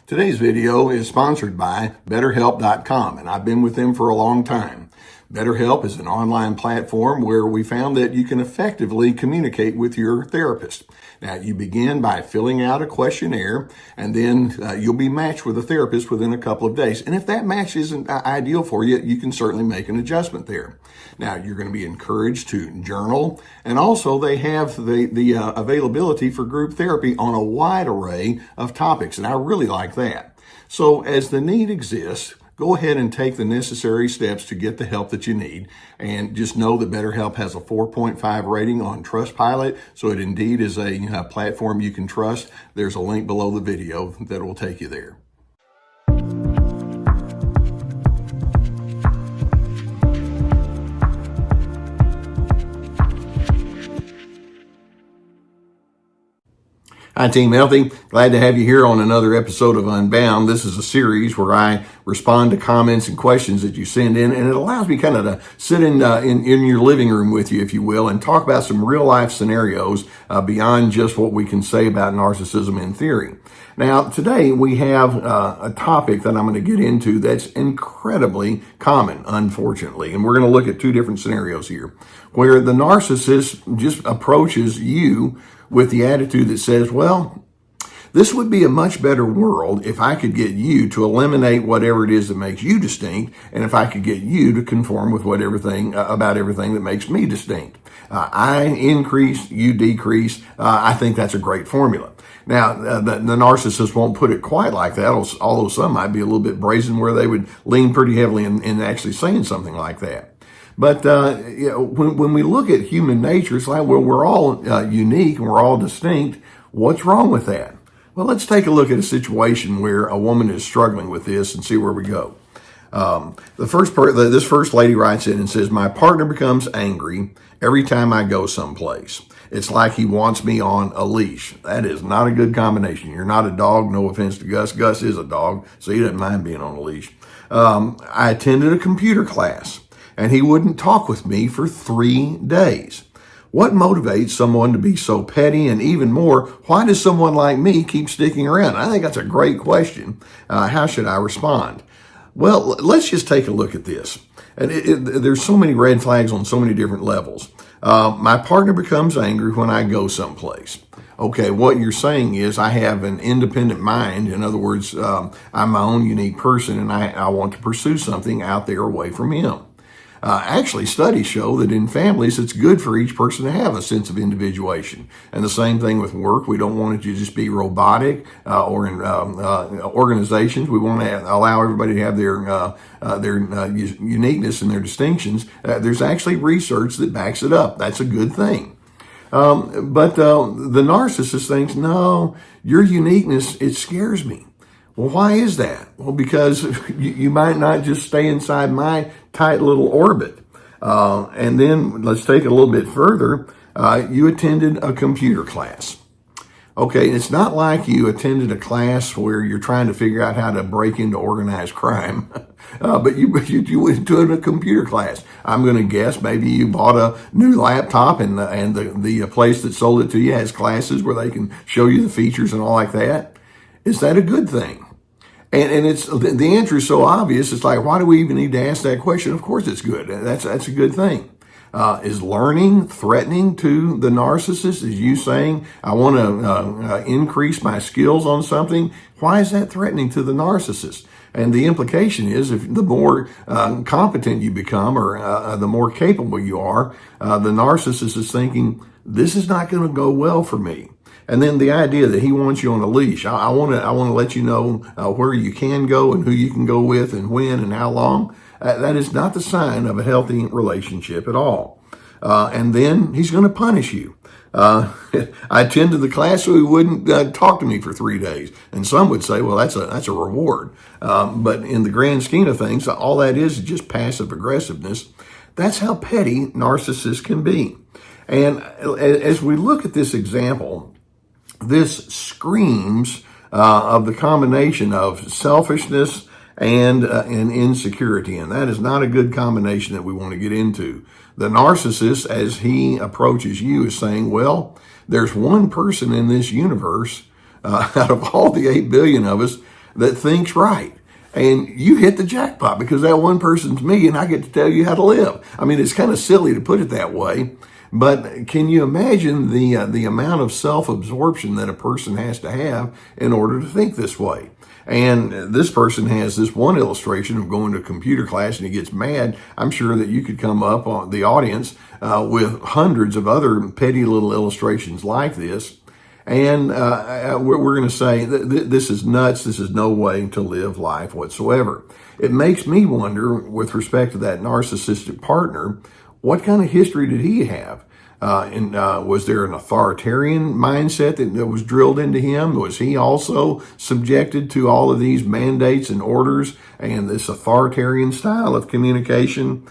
Today's video is sponsored by BetterHelp.com, and I've been with them for a long time. BetterHelp is an online platform where we found that you can effectively communicate with your therapist. Now, you begin by filling out a questionnaire, and then you'll be matched with a therapist within a couple of days. And if that match isn't ideal for you, you can certainly make an adjustment there. Now, you're going to be encouraged to journal, and also they have the availability for group therapy on a wide array of topics, and I really like that. So as the need exists, go ahead and take the necessary steps to get the help that you need. And just know that BetterHelp has a 4.5 rating on Trustpilot, so it indeed is a platform you can trust. There's a link below the video that will take you there. Hi, Team Healthy. Glad to have you here on another episode of Unbound. This is a series where I respond to comments and questions that you send in, and it allows me kind of to sit in your living room with you, if you will, and talk about some real life scenarios beyond just what we can say about narcissism in theory. Now, today we have a topic that I'm going to get into that's incredibly common, unfortunately, and we're going to look at two different scenarios here, where the narcissist just approaches you with the attitude that says, well, this would be a much better world if I could get you to eliminate whatever it is that makes you distinct, and if I could get you to conform with about everything that makes me distinct. I increase, you decrease. I think that's a great formula. Now, the narcissist won't put it quite like that, although some might be a little bit brazen where they would lean pretty heavily in actually saying something like that. But when we look at human nature, it's like, well, we're all unique and we're all distinct. What's wrong with that? Well, let's take a look at a situation where a woman is struggling with this and see where we go. This first lady writes in and says, my partner becomes angry every time I go someplace. It's like he wants me on a leash. That is not a good combination. You're not a dog. No offense to Gus. Gus is a dog, so he doesn't mind being on a leash. I attended a computer class, and he wouldn't talk with me for 3 days. What motivates someone to be so petty? And even more, why does someone like me keep sticking around? I think that's a great question. How should I respond? Well, let's just take a look at this. And there's so many red flags on so many different levels. My partner becomes angry when I go someplace. Okay, what you're saying is I have an independent mind. In other words, I'm my own unique person, and I want to pursue something out there away from him. Actually, studies show that in families, it's good for each person to have a sense of individuation. And the same thing with work. We don't want it to just be robotic, or in organizations. We want to allow everybody to have their uniqueness and their distinctions. There's actually research that backs it up. That's a good thing. But the narcissist thinks, no, your uniqueness, it scares me. Well, why is that? Well, because you might not just stay inside my tight little orbit. And then let's take it a little bit further. You attended a computer class. Okay, it's not like you attended a class where you're trying to figure out how to break into organized crime, but you went to a computer class. I'm going to guess maybe you bought a new laptop, and the place that sold it to you has classes where they can show you the features and all like that. Is that a good thing? And it's the answer is so obvious. It's like, why do we even need to ask that question? Of course, it's good. That's a good thing. Is learning threatening to the narcissist? Is you saying I want to increase my skills on something? Why is that threatening to the narcissist? And the implication is, if the more competent you become, or the more capable you are, the narcissist is thinking, this is not going to go well for me. And then the idea that he wants you on a leash. I want to let you know where you can go and who you can go with and when and how long. That is not the sign of a healthy relationship at all. And then he's going to punish you. I attended the class so he wouldn't talk to me for 3 days. And some would say, well, that's a reward. But in the grand scheme of things, all that is just passive aggressiveness. That's how petty narcissists can be. And as we look at this example, this screams of the combination of selfishness and insecurity, and that is not a good combination that we want to get into. The narcissist, as he approaches you, is saying, well, there's one person in this universe out of all the 8 billion of us that thinks right. And you hit the jackpot because that one person's me and I get to tell you how to live. I mean, it's kind of silly to put it that way, but can you imagine the amount of self-absorption that a person has to have in order to think this way? And this person has this one illustration of going to a computer class and he gets mad. I'm sure that you could come up on the audience with hundreds of other petty little illustrations like this. And we're going to say that this is nuts. This is no way to live life whatsoever. It makes me wonder, with respect to that narcissistic partner, what kind of history did he have? Was there an authoritarian mindset that was drilled into him? Was he also subjected to all of these mandates and orders and this authoritarian style of communication?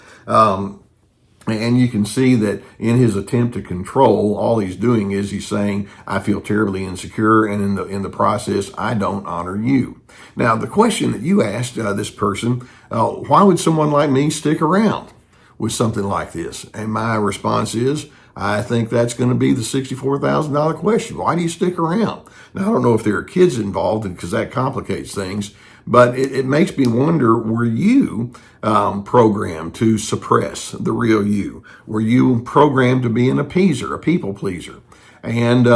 And you can see that in his attempt to control, all he's doing is he's saying, I feel terribly insecure, and in the process, I don't honor you. Now, the question that you asked this person, why would someone like me stick around with something like this? And my response is, I think that's going to be the $64,000 question. Why do you stick around? Now, I don't know if there are kids involved because that complicates things, but it makes me wonder, were you programmed to suppress the real you? Were you programmed to be an appeaser, a people pleaser? And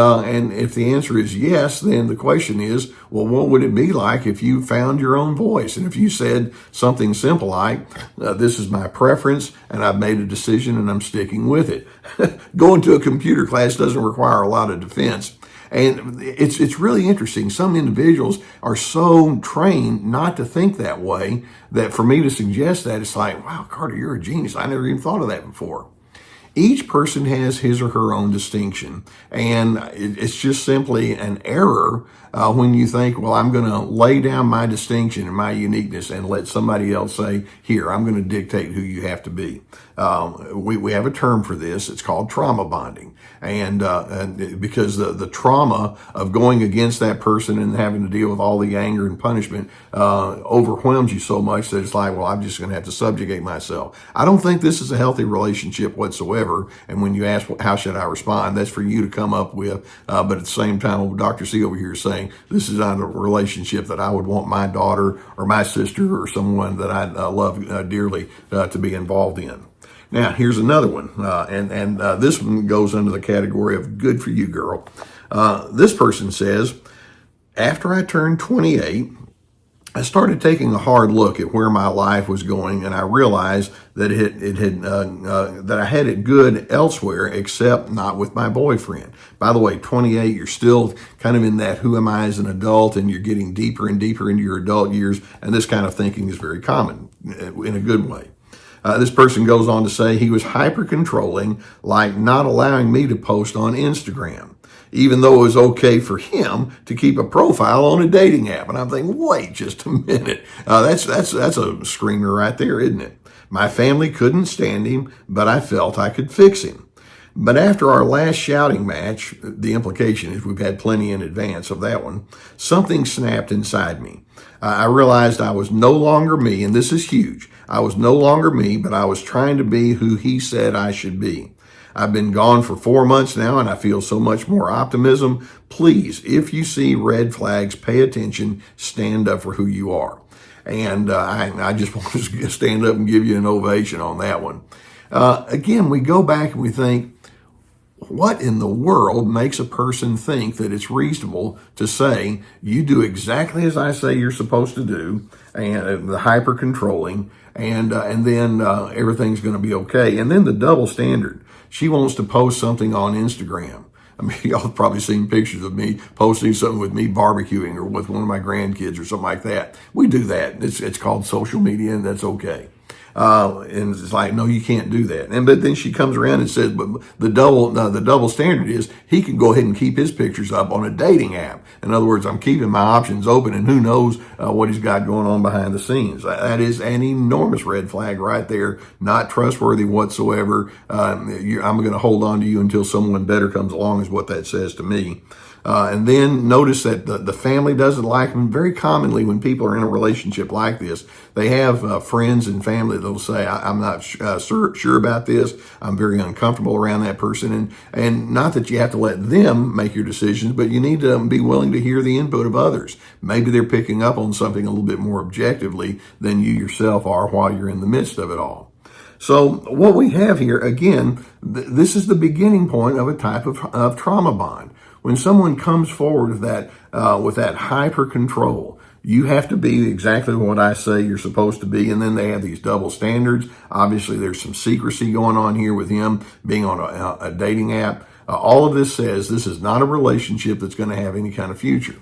if the answer is yes, then the question is, well, what would it be like if you found your own voice? And if you said something simple like, this is my preference and I've made a decision and I'm sticking with it. Going to a computer class doesn't require a lot of defense. And it's really interesting. Some individuals are so trained not to think that way that for me to suggest that, it's like, wow, Carter, you're a genius. I never even thought of that before. Each person has his or her own distinction, and it's just simply an error when you think, well, I'm going to lay down my distinction and my uniqueness and let somebody else say, here, I'm going to dictate who you have to be. We have a term for this. It's called trauma bonding. And because the trauma of going against that person and having to deal with all the anger and punishment overwhelms you so much that it's like, well, I'm just going to have to subjugate myself. I don't think this is a healthy relationship whatsoever. And when you ask, how should I respond? That's for you to come up with. But at the same time, Dr. C over here is saying, this is not a relationship that I would want my daughter or my sister or someone that I love dearly to be involved in. Now, here's another one, and this one goes under the category of good for you, girl. This person says, after I turned 28, I started taking a hard look at where my life was going, and I realized that that I had it good elsewhere, except not with my boyfriend. By the way, 28, you're still kind of in that who am I as an adult, and you're getting deeper and deeper into your adult years, and this kind of thinking is very common in a good way. This person goes on to say he was hyper controlling, like not allowing me to post on Instagram, even though it was okay for him to keep a profile on a dating app. And I'm thinking, wait just a minute. That's a screamer right there, isn't it? My family couldn't stand him, but I felt I could fix him. But after our last shouting match, the implication is we've had plenty in advance of that one, something snapped inside me. I realized I was no longer me, and this is huge. I was no longer me, but I was trying to be who he said I should be. I've been gone for 4 months now, and I feel so much more optimism. Please, if you see red flags, pay attention, stand up for who you are. And I just want to stand up and give you an ovation on that one. Again, we go back and we think, what in the world makes a person think that it's reasonable to say, you do exactly as I say you're supposed to do, and the hyper controlling, and then everything's going to be okay. And then the double standard. She wants to post something on Instagram. I mean, y'all have probably seen pictures of me posting something with me barbecuing or with one of my grandkids or something like that. We do that. It's called social media, and that's okay. And it's like, no, you can't do that. But then she comes around and says, but the double standard is he can go ahead and keep his pictures up on a dating app. In other words, I'm keeping my options open, and who knows what he's got going on behind the scenes. That is an enormous red flag right there. Not trustworthy whatsoever. I'm going to hold on to you until someone better comes along is what that says to me. And then notice that the family doesn't like them. Very commonly when people are in a relationship like this, they have friends and family that'll say, I'm not sure about this. I'm very uncomfortable around that person. And not that you have to let them make your decisions, but you need to be willing to hear the input of others. Maybe they're picking up on something a little bit more objectively than you yourself are while you're in the midst of it all. So what we have here, again, this is the beginning point of a type of trauma bond. When someone comes forward with that hyper control, you have to be exactly what I say you're supposed to be. And then they have these double standards. Obviously, there's some secrecy going on here with him being on a dating app. All of this says this is not a relationship that's going to have any kind of future.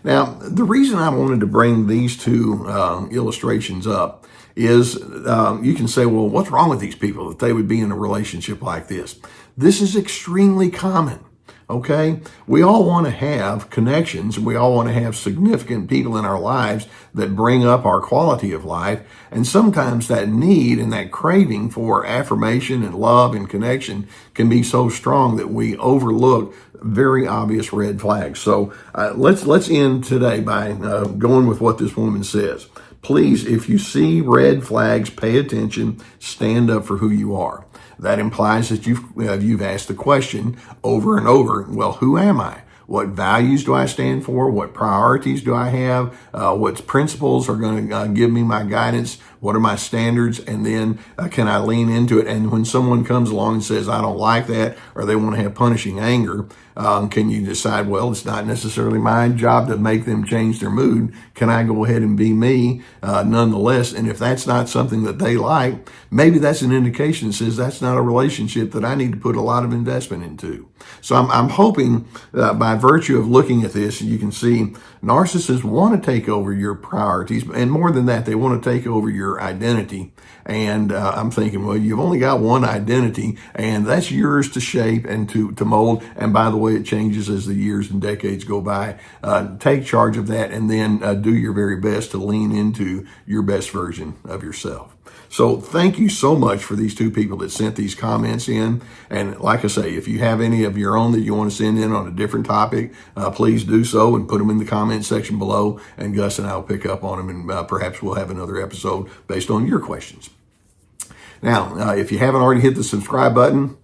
Now, the reason I wanted to bring these two illustrations up is you can say, well, what's wrong with these people that they would be in a relationship like this? This is extremely common. Okay, we all want to have connections, and we all want to have significant people in our lives that bring up our quality of life. And sometimes that need and that craving for affirmation and love and connection can be so strong that we overlook very obvious red flags. So let's end today by going with what this woman says. Please, if you see red flags, pay attention, stand up for who you are. That implies that you've asked the question over and over, well, who am I? What values do I stand for? What priorities do I have? What principles are going to give me my guidance? What are my standards? And then can I lean into it? And when someone comes along and says, I don't like that, or they want to have punishing anger, can you decide, well, it's not necessarily my job to make them change their mood. Can I go ahead and be me nonetheless? And if that's not something that they like, maybe that's an indication that says that's not a relationship that I need to put a lot of investment into. So I'm hoping by virtue of looking at this, you can see narcissists want to take over your priorities. And more than that, they want to take over your identity. And I'm thinking, well, you've only got one identity, and that's yours to shape and to mold. And by the way, it changes as the years and decades go by. Take charge of that, and then do your very best to lean into your best version of yourself. So thank you so much for these two people that sent these comments in. And like I say, if you have any of your own that you want to send in on a different topic, please do so and put them in the comment section below. And Gus and I will pick up on them, and perhaps we'll have another episode based on your questions. Now, if you haven't already hit the subscribe button,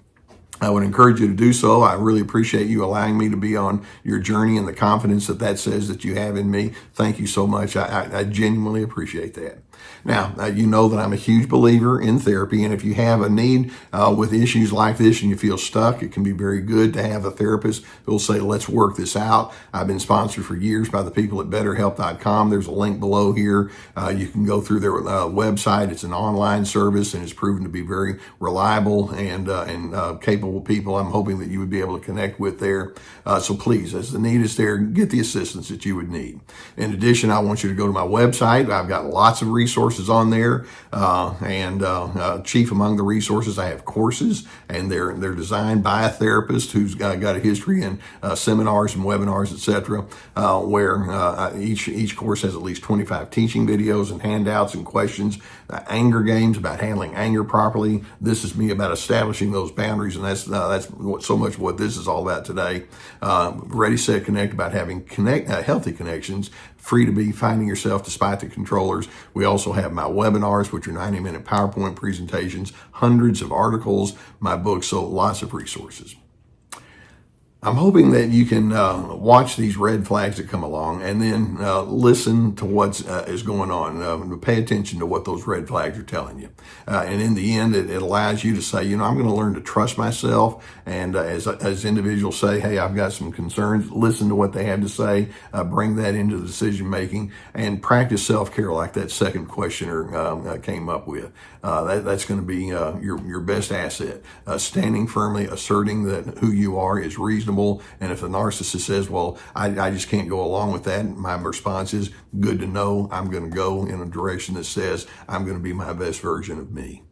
I would encourage you to do so. I really appreciate you allowing me to be on your journey and the confidence that says that you have in me. Thank you so much. I genuinely appreciate that. Now, you know that I'm a huge believer in therapy, and if you have a need with issues like this and you feel stuck, it can be very good to have a therapist who will say, let's work this out. I've been sponsored for years by the people at BetterHelp.com. There's a link below here. You can go through their website. It's an online service, and it's proven to be very reliable and capable people. I'm hoping that you would be able to connect with there. So please, as the need is there, get the assistance that you would need. In addition, I want you to go to my website. I've got lots of resources on there, and chief among the resources, I have courses, and they're designed by a therapist who's got a history in seminars and webinars, etc. Where each course has at least 25 teaching videos and handouts and questions, anger games about handling anger properly. This is me about establishing those boundaries, and that's so much what this is all about today. Ready, Set, Connect, about having healthy connections, free to be finding yourself despite the controllers. We also have my webinars, which are 90-minute PowerPoint presentations, hundreds of articles, my books, so lots of resources. I'm hoping that you can watch these red flags that come along and then listen to what is going on. Pay attention to what those red flags are telling you. And in the end, it allows you to say, I'm going to learn to trust myself. And as individuals say, hey, I've got some concerns, listen to what they have to say, bring that into the decision making, and practice self-care like that second questioner came up with. That's going to be your best asset. Standing firmly, asserting that who you are is reasonable. And if the narcissist says, well, I just can't go along with that, my response is, good to know. I'm going to go in a direction that says I'm going to be my best version of me.